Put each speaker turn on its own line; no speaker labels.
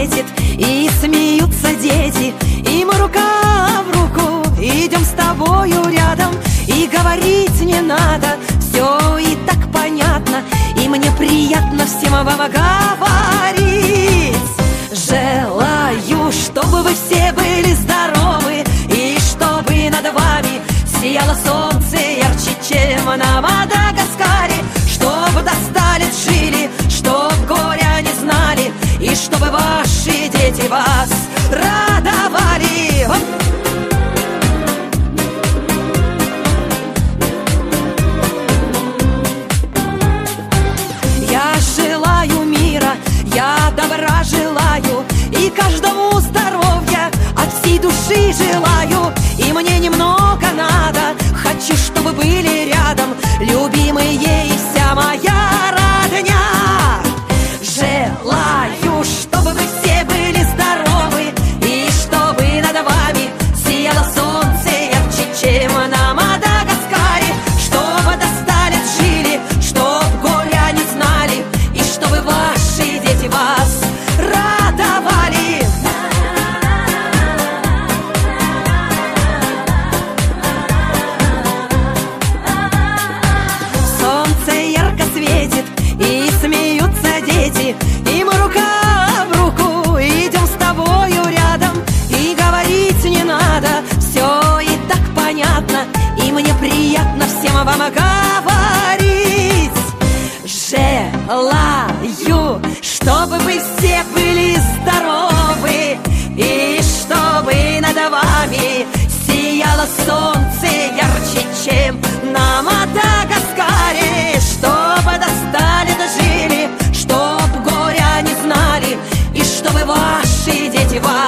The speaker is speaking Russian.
светит, и смеются дети, и мы рука в руку идем с тобою рядом. И говорить не надо, все и так понятно, и мне приятно всем вам говорить. Желаю, чтобы вы все были здоровы, и чтобы над вами сияло солнце ярче, чем на Мадагаскаре. Чтоб до 100 лет жили, чтоб горя не знали, и чтобы ваши дети вас радовали. Я желаю мира, я добра желаю, и каждому здоровья от всей души желаю. И мне немного надо, хочу, чтобы были рядом любимые и вся моя родня. Желаю, чтобы вы все были здоровы, и чтобы над вами сияло солнце ярче, чем на Мадагаскаре. Чтобы до 100 лет жили, чтоб горя не знали, и чтобы ваши дети вас радовали. Солнце ярко светит, и смеются дети, и мы рука в руку идем с тобою рядом. И говорить не надо, все и так понятно, и мне приятно всем вам говорить. Желаю, чтобы вы все были здоровы, и чтобы над вами сияло солнце ярче, чем на Мадагаскаре. Чтобы до 100 лет жили, чтоб горя не знали, и чтобы ваши дети вас